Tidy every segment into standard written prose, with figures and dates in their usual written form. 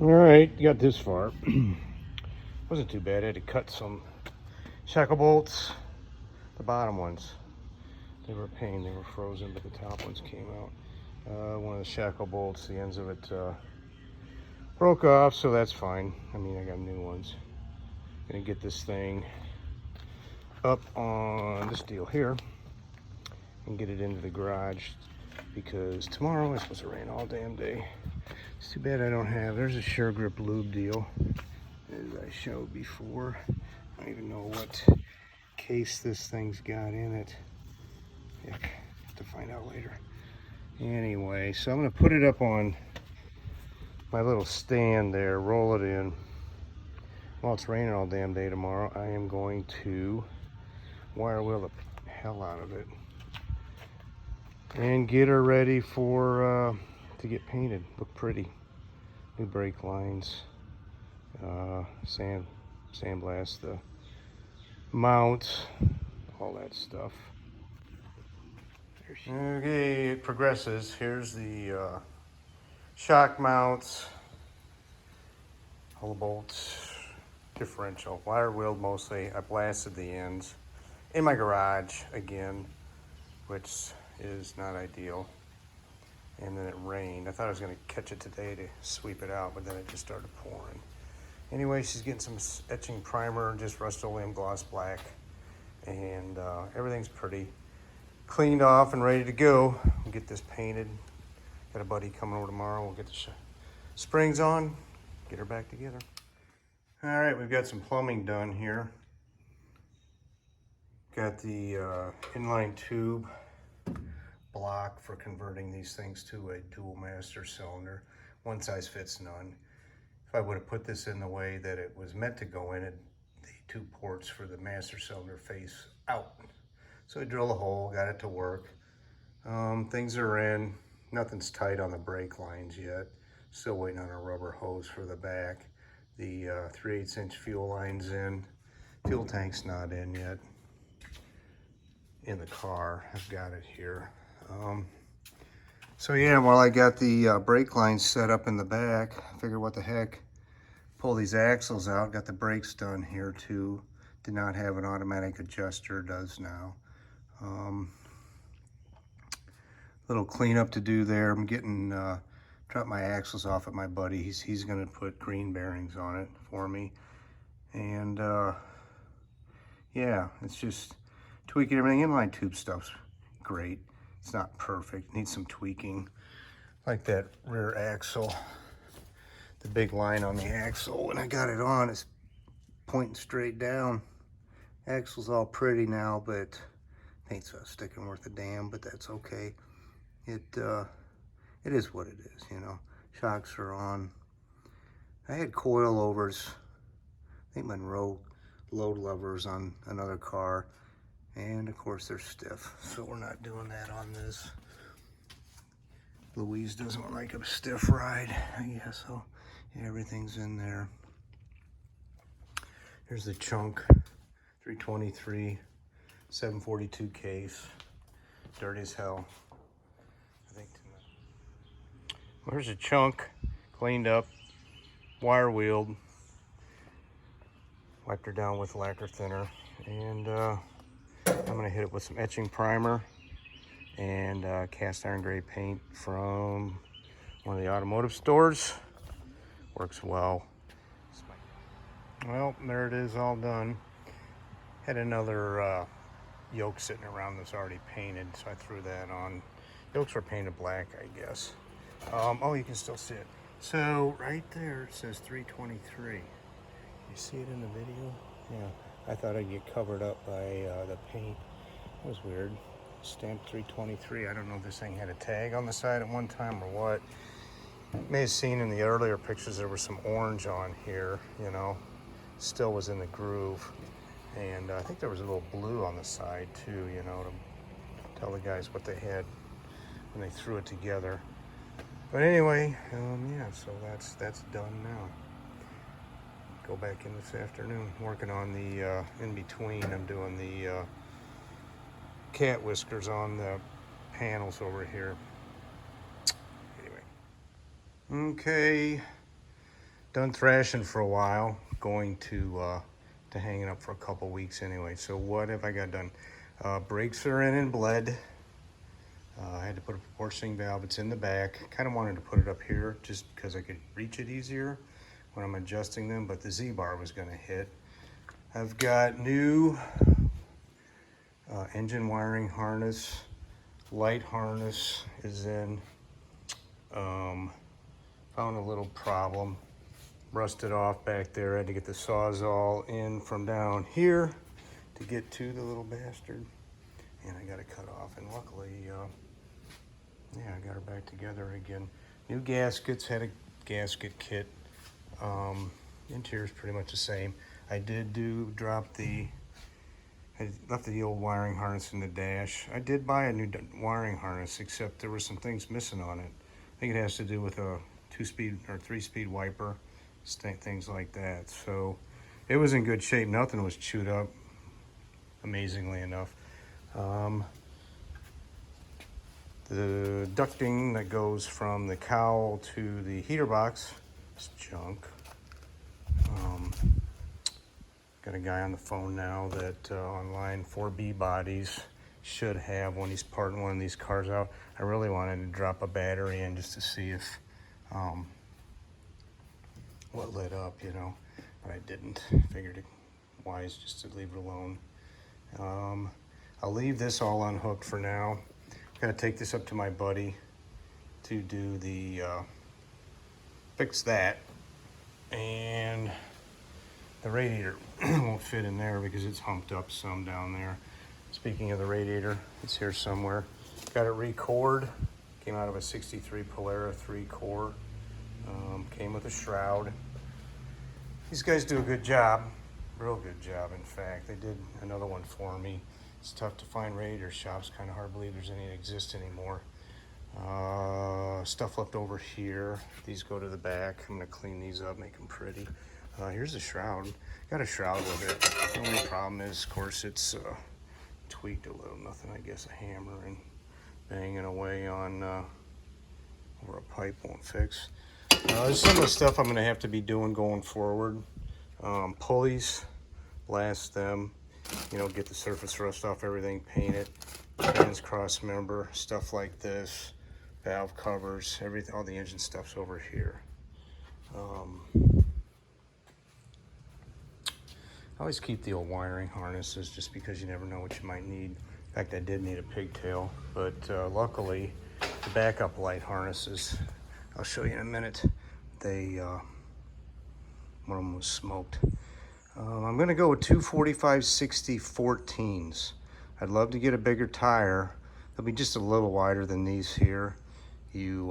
All right, got this far. Wasn't too bad. I had to cut some shackle bolts. The bottom ones, they were a pain. They were frozen, but the top ones came out. One of the shackle bolts, the ends of it broke off, so that's fine. I mean, I got new ones. Gonna get this thing up on this deal here and get it into the garage because tomorrow it's supposed to rain all damn day. It's too bad I don't have, there's a Sure Grip lube deal, as I showed before. I don't even know what case this thing's got in it. Heck, have to find out later. Anyway, so I'm gonna put it up on my little stand there, roll it in. While it's raining all damn day tomorrow, I am going to wire wheel the hell out of it and get her ready for to get painted, look pretty. New brake lines, sandblast the mounts, all that stuff. Okay, it progresses. Here's the shock mounts, all the bolts, differential, wire wheeled mostly. I blasted the ends in my garage again, which is not ideal. And then it rained. I thought I was gonna catch it today to sweep it out, but then it just started pouring. Anyway, she's getting some etching primer, just Rust-Oleum gloss black, and everything's pretty cleaned off and ready to go. We'll get this painted. Got a buddy coming over tomorrow. We'll get the springs on, get her back together. All right, we've got some plumbing done here. Got the inline tube block for converting these things to a dual master cylinder. One size fits none. If I would have put this in the way that it was meant to go in, the two ports for the master cylinder face out. So I drilled a hole, got it to work. Things are in. Nothing's tight on the brake lines yet. Still waiting on a rubber hose for the back. The 3/8 inch fuel line's in. Fuel tank's not in yet. In the car, I've got it here. So yeah, while I got the brake lines set up in the back, I figured what the heck, pull these axles out, got the brakes done here too. Did not have an automatic adjuster, does now. Little cleanup to do there. I'm getting, drop my axles off at my buddy. He's gonna put green bearings on it for me. And yeah, it's just tweaking everything. Inline tube stuff's great. It's not perfect, needs some tweaking. Like that rear axle, the big line on the axle, when I got it on, it's pointing straight down. Axle's all pretty now, but paint's not sticking worth a damn, but that's okay. It is what it is, you know. Shocks are on. I had coilovers, I think Monroe load levers on another car. And of course they're stiff, so we're not doing that on this. Louise doesn't like a stiff ride, I guess, so yeah, everything's in there. Here's the chunk, 323, 742 case, dirty as hell. I think tonight. There's a chunk, cleaned up, wire wheeled, wiped her down with lacquer thinner, and I'm gonna hit it with some etching primer and cast iron gray paint from one of the automotive stores. Works well. Well, there it is, all done. Had another yoke sitting around that's already painted, so I threw that on. Yokes were painted black, I guess. Oh, you can still see it. So right there it says 323. You see it in the video? Yeah. I thought I'd get covered up by the paint. That was weird. Stamped 323. I don't know if this thing had a tag on the side at one time or what. You may have seen in the earlier pictures there was some orange on here, you know. Still was in the groove. And I think there was a little blue on the side too, you know, to tell the guys what they had when they threw it together. But anyway, yeah, so that's done now. Go back in this afternoon, working on the in between. I'm doing the cat whiskers on the panels over here. Anyway, okay, done thrashing for a while. Going to hang it up for a couple weeks anyway. So what have I got done? Brakes are in and bled. I had to put a proportioning valve. It's in the back. Kind of wanted to put it up here just because I could reach it easier when I'm adjusting them, but the Z-bar was going to hit. I've got new engine wiring harness. Light harness is in. Found a little problem. Rusted off back there. I had to get the Sawzall in from down here to get to the little bastard. And I got it cut off. And luckily, yeah, I got her back together again. New gaskets, had a gasket kit. Interior's pretty much the same. I did I left the old wiring harness in the dash. I did buy a new wiring harness, except there were some things missing on it. I think it has to do with a 2-speed or 3-speed wiper, things like that. So it was in good shape. Nothing was chewed up, amazingly enough. The ducting that goes from the cowl to the heater box is junk. Got a guy on the phone now that on line 4B bodies should have when he's parting one of these cars out. I really wanted to drop a battery in just to see if what lit up, you know, but I didn't. Figured it wise just to leave it alone. I'll leave this all unhooked for now. Gotta take this up to my buddy to do the fix that, and the radiator won't fit in there because it's humped up some down there. Speaking of the radiator, it's here somewhere. Got it re-cored. Came out of a 63 Polara 3-core. Came with a shroud. These guys do a good job. Real good job, in fact. They did another one for me. It's tough to find radiator shops. Kind of hard to believe there's any that exist anymore. Stuff left over here. These go to the back. I'm gonna clean these up, make them pretty. Here's the shroud. Got a shroud with it. The only problem is, of course, it's tweaked a little. Nothing, I guess, a hammer and banging away on where a pipe won't fix. There's some of the stuff I'm gonna have to be doing going forward. Pulleys, blast them. You know, get the surface rust off everything, paint it. Trans cross member, stuff like this. Valve covers, everything, all the engine stuff's over here. I always keep the old wiring harnesses just because you never know what you might need. In fact, I did need a pigtail, but luckily the backup light harnesses, I'll show you in a minute, they, one of them was smoked. I'm gonna go with 245/60 14s. I'd love to get a bigger tire. They'll be just a little wider than these here. You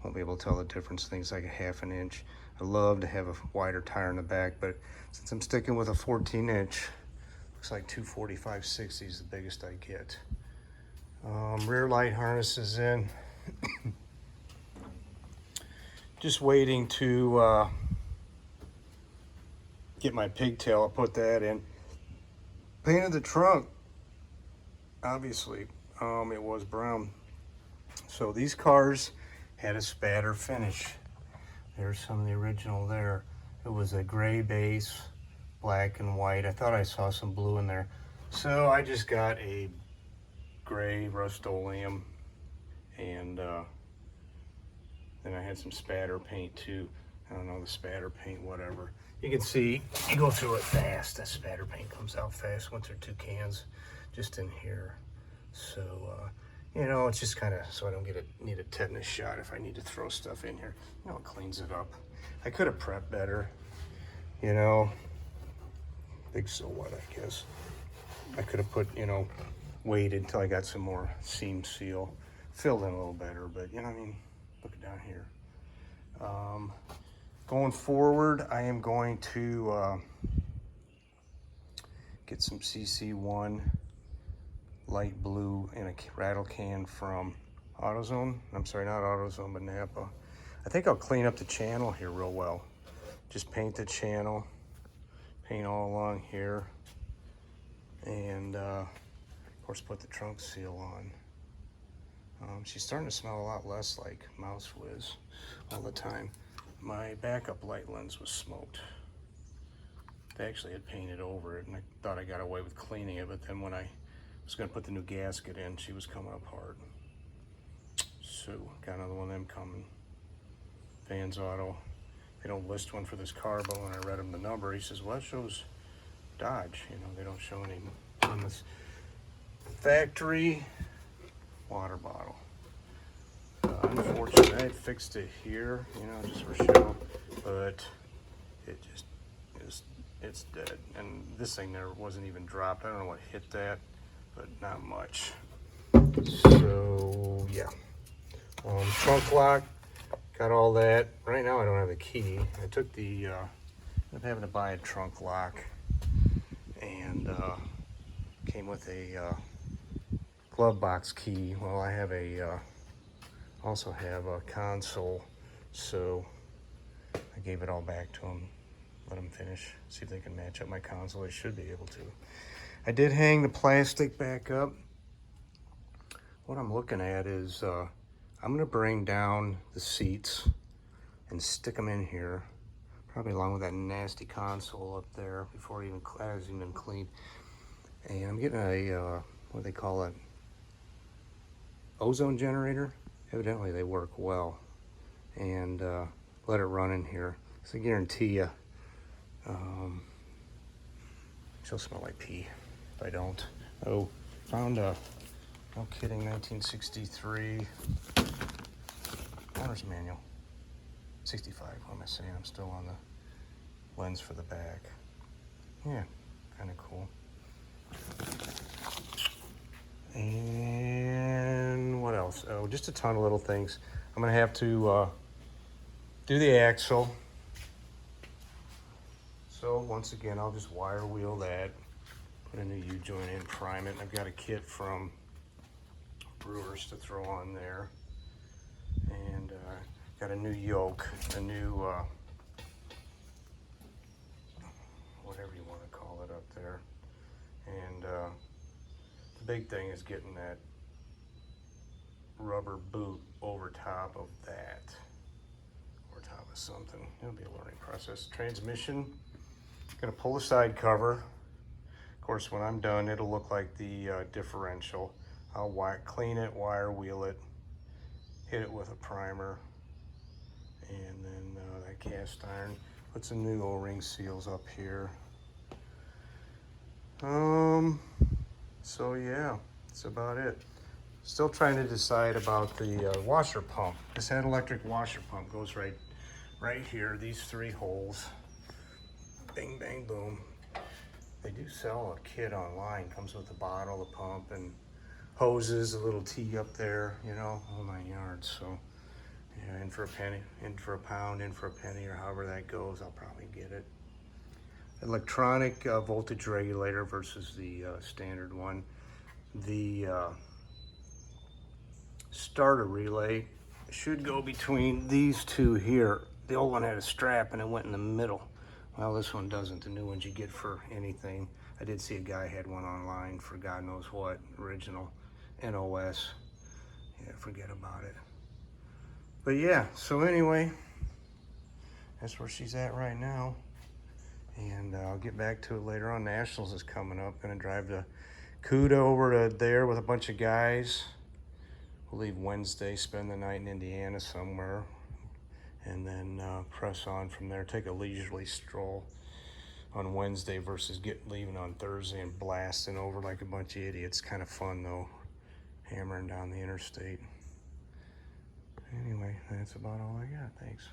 won't be able to tell the difference. Things like a ½ an inch. I'd love to have a wider tire in the back, but since I'm sticking with a 14-inch, looks like 245/60 is the biggest I get. Rear light harness is in. Just waiting to get my pigtail. I'll put that in. Painted the trunk, obviously. It was brown. So these cars had a spatter finish. There's some of the original there. It was a gray base, black and white. I thought I saw some blue in there. So I just got a gray Rust-Oleum, and then I had some spatter paint too. I don't know, the spatter paint, whatever. You can see, you go through it fast. That spatter paint comes out fast. Went through 2 cans just in here. So, you know, it's just kind of so I don't need a tetanus shot if I need to throw stuff in here. You know, it cleans it up. I could have prepped better, you know. Big so what, I guess. I could have put, you know, waited until I got some more seam seal. Filled in a little better, but, you know what I mean? Look down here. Going forward, I am going to get some CC1 light blue in a rattle can from AutoZone. I'm sorry, not AutoZone, but Napa. I think I'll clean up the channel here real well. Just paint the channel, paint all along here, and of course put the trunk seal on. She's starting to smell a lot less like Mouse Whiz all the time. my backup light lens was smoked. They actually had painted over it, and I thought I got away with cleaning it, but then when I was gonna put the new gasket in, she was coming apart. So, got another one of them coming. Vans Auto. They don't list one for this car, but when I read him the number, he says, well, it shows Dodge. You know, they don't show any on this factory water bottle. Unfortunately, I fixed it here, you know, just for show, but it just is, it's dead. And this thing there wasn't even dropped. I don't know what hit that, but not much. So, yeah. Trunk lock, got all that. Right now I don't have the key. I took the, I'm having to buy a trunk lock, and came with a glove box key. Well, I have a, also have a console, so I gave it all back to them, let them finish, see if they can match up my console. They should be able to. I did hang the plastic back up. What I'm looking at is, I'm gonna bring down the seats and stick them in here, probably along with that nasty console up there before it even hasn't been cleaned. And I'm getting a, what do they call it? Ozone generator. Evidently they work well. And let it run in here. So I guarantee you, she'll smell like pee if I don't. Oh, found a, no kidding, 1963 owner's manual. 65, what am I saying? I'm still on the lens for the back. Yeah, kind of cool. And what else? Oh, just a ton of little things. I'm gonna have to do the axle. So once again, I'll just wire wheel that, put a new U-joint in, prime it. And I've got a kit from Brewers to throw on there. And got a new yoke, a new, whatever you want to call it up there. And the big thing is getting that rubber boot over top of that, over top of something. It'll be a learning process. Transmission, gonna pull the side cover. Of course, when I'm done, it'll look like the differential. I'll clean it, wire wheel it, hit it with a primer, and then that cast iron. Put some new O-ring seals up here. So yeah, that's about it. Still trying to decide about the washer pump. This head electric washer pump goes right here, these 3 holes. Bing, bang, boom. They do sell a kit online. Comes with a bottle, a pump, and hoses, a little T up there, you know, whole 9 yards. So yeah, in for a penny, in for a pound, in for a penny, or however that goes, I'll probably get it. Electronic voltage regulator versus the standard one. The starter relay should go between these two here. The old one had a strap and it went in the middle. Well, this one doesn't. The new ones you get for anything. I did see a guy had one online for God knows what, original NOS. Yeah, forget about it. But yeah, so anyway, that's where she's at right now. And I'll get back to it later on. Nationals is coming up. Gonna drive to Cuda over to there with a bunch of guys. We'll leave Wednesday, spend the night in Indiana somewhere, and then press on from there. Take a leisurely stroll on Wednesday versus leaving on Thursday and blasting over like a bunch of idiots. Kind of fun though, hammering down the interstate. Anyway, that's about all I got. Thanks.